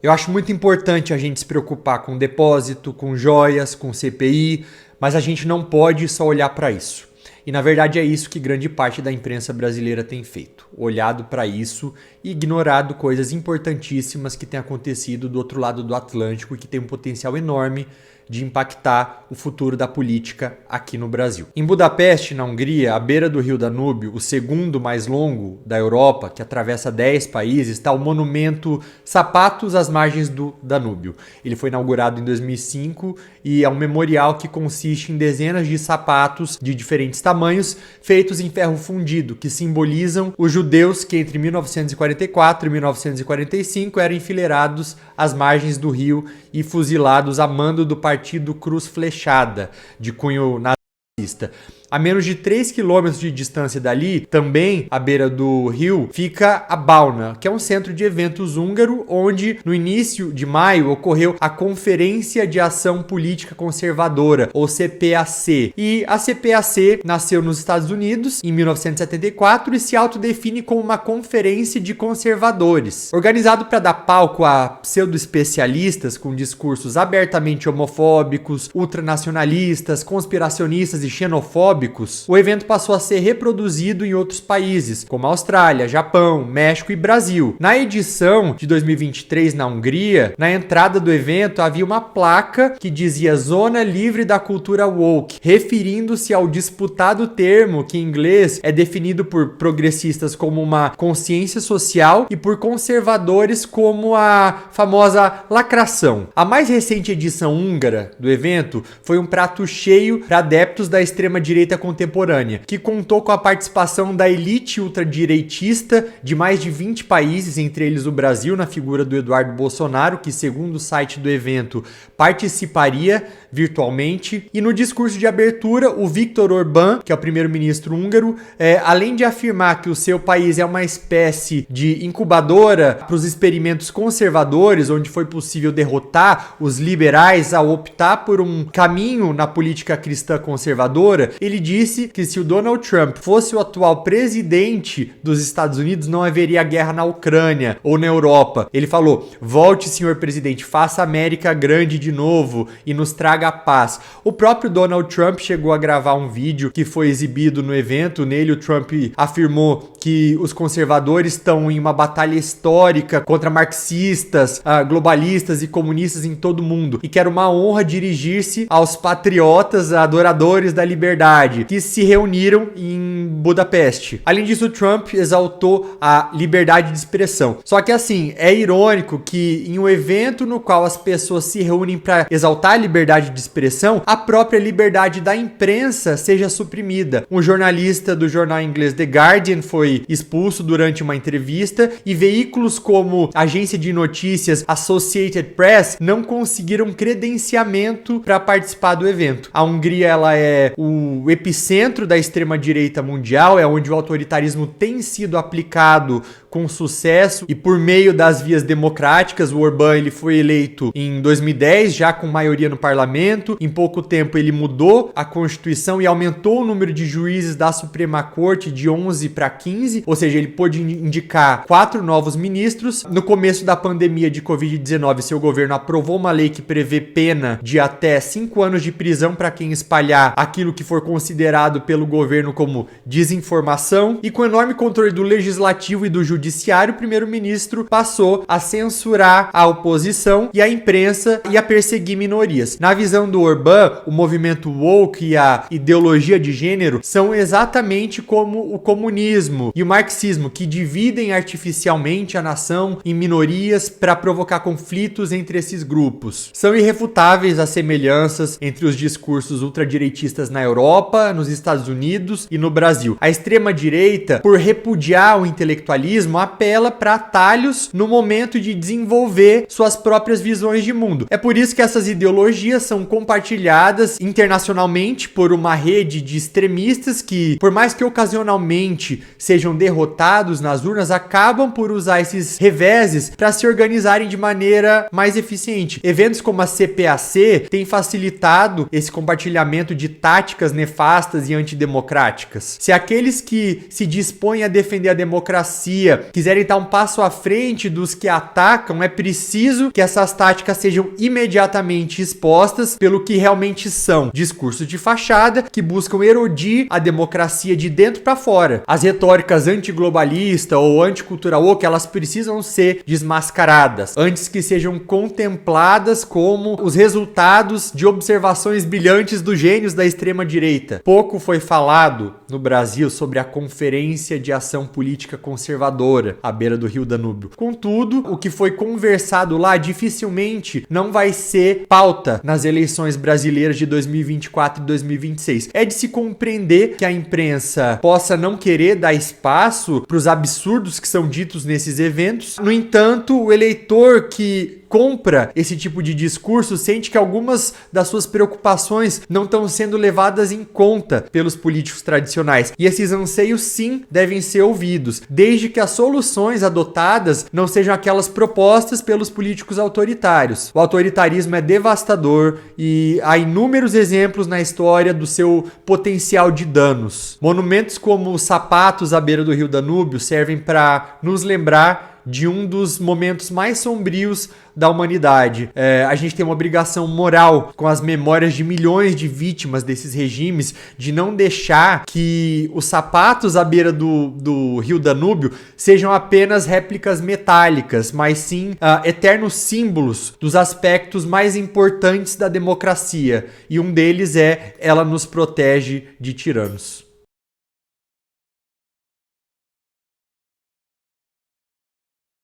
Eu acho muito importante a gente se preocupar com depósito, com joias, com CPI, mas a gente não pode só olhar para isso. E na verdade é isso que grande parte da imprensa brasileira tem feito, olhado para isso e ignorado coisas importantíssimas que têm acontecido do outro lado do Atlântico e que têm um potencial enorme de impactar o futuro da política aqui no Brasil. Em Budapeste, na Hungria, à beira do rio Danúbio, o segundo mais longo da Europa, que atravessa 10 países, está o monumento Sapatos às Margens do Danúbio. Ele foi inaugurado em 2005 e é um memorial que consiste em dezenas de sapatos de diferentes tamanhos, feitos em ferro fundido, que simbolizam os judeus que entre 1944 e 1945 eram enfileirados às margens do rio e fuzilados a mando do Partido Cruz Flechada, de cunho nazista. A menos de 3 quilômetros de distância dali, também à beira do rio, fica a Bauna, que é um centro de eventos húngaro, onde no início de maio ocorreu a Conferência de Ação Política Conservadora, ou CPAC. E a CPAC nasceu nos Estados Unidos em 1974 e se autodefine como uma conferência de conservadores. Organizado para dar palco a pseudo-especialistas com discursos abertamente homofóbicos, ultranacionalistas, conspiracionistas e xenofóbicos, o evento passou a ser reproduzido em outros países, como Austrália, Japão, México e Brasil. Na edição de 2023 na Hungria, na entrada do evento havia uma placa que dizia Zona Livre da Cultura Woke, referindo-se ao disputado termo que em inglês é definido por progressistas como uma consciência social e por conservadores como a famosa lacração. A mais recente edição húngara do evento foi um prato cheio para adeptos da extrema-direita contemporânea, que contou com a participação da elite ultradireitista de mais de 20 países, entre eles o Brasil, na figura do Eduardo Bolsonaro, que segundo o site do evento participaria virtualmente. E no discurso de abertura, o Viktor Orbán, que é o primeiro-ministro húngaro, além de afirmar que o seu país é uma espécie de incubadora para os experimentos conservadores, onde foi possível derrotar os liberais ao optar por um caminho na política cristã conservadora, ele disse que se o Donald Trump fosse o atual presidente dos Estados Unidos, não haveria guerra na Ucrânia ou na Europa. Ele falou: volte, senhor presidente, faça a América grande de novo e nos traga a paz. O próprio Donald Trump chegou a gravar um vídeo que foi exibido no evento. Nele, o Trump afirmou que os conservadores estão em uma batalha histórica contra marxistas, globalistas e comunistas em todo o mundo, e que era uma honra dirigir-se aos patriotas, adoradores da liberdade, que se reuniram em Budapeste. Além disso, o Trump exaltou a liberdade de expressão. Só que assim, é irônico que em um evento no qual as pessoas se reúnem para exaltar a liberdade de expressão, a própria liberdade da imprensa seja suprimida. Um jornalista do jornal inglês The Guardian foi expulso durante uma entrevista e veículos como a agência de notícias Associated Press não conseguiram credenciamento para participar do evento. A Hungria, ela é o epicentro da extrema-direita mundial, é onde o autoritarismo tem sido aplicado com sucesso e por meio das vias democráticas. O Orbán, ele foi eleito em 2010, já com maioria no parlamento. Em pouco tempo ele mudou a Constituição e aumentou o número de juízes da Suprema Corte de 11 para 15, ou seja, ele pôde indicar 4 novos ministros. No começo da pandemia de Covid-19, seu governo aprovou uma lei que prevê pena de até 5 anos de prisão para quem espalhar aquilo que for considerado pelo governo como desinformação. E com enorme controle do legislativo e do judiciário, o primeiro-ministro passou a censurar a oposição e a imprensa e a perseguir minorias. Na visão do Orbán, o movimento woke e a ideologia de gênero são exatamente como o comunismo e o marxismo, que dividem artificialmente a nação em minorias para provocar conflitos entre esses grupos. São irrefutáveis as semelhanças entre os discursos ultradireitistas na Europa, nos Estados Unidos e no Brasil. A extrema-direita, por repudiar o intelectualismo, apela para atalhos no momento de desenvolver suas próprias visões de mundo. É por isso que essas ideologias são compartilhadas internacionalmente por uma rede de extremistas que, por mais que ocasionalmente sejam derrotados nas urnas, acabam por usar esses reveses para se organizarem de maneira mais eficiente. Eventos como a CPAC têm facilitado esse compartilhamento de táticas nefastas e antidemocráticas. Se aqueles que se dispõem a defender a democracia dia quiserem estar um passo à frente dos que atacam, é preciso que essas táticas sejam imediatamente expostas pelo que realmente são: discursos de fachada que buscam erodir a democracia de dentro para fora. As retóricas antiglobalista ou anticultural woke, elas precisam ser desmascaradas antes que sejam contempladas como os resultados de observações brilhantes dos gênios da extrema-direita. Pouco foi falado no Brasil sobre a Conferência de Ação Política Conservadora, à beira do Rio Danúbio. Contudo, o que foi conversado lá dificilmente não vai ser pauta nas eleições brasileiras de 2024 e 2026. É de se compreender que a imprensa possa não querer dar espaço para os absurdos que são ditos nesses eventos. No entanto, o eleitor que compra esse tipo de discurso sente que algumas das suas preocupações não estão sendo levadas em conta pelos políticos tradicionais. E esses anseios, sim, devem ser ouvidos, desde que as soluções adotadas não sejam aquelas propostas pelos políticos autoritários. O autoritarismo é devastador e há inúmeros exemplos na história do seu potencial de danos. Monumentos como os sapatos à beira do Rio Danúbio servem para nos lembrar de um dos momentos mais sombrios da humanidade. A gente tem uma obrigação moral com as memórias de milhões de vítimas desses regimes, de não deixar que os sapatos à beira do Rio Danúbio sejam apenas réplicas metálicas, mas sim eternos símbolos dos aspectos mais importantes da democracia. E um deles é: ela nos protege de tiranos.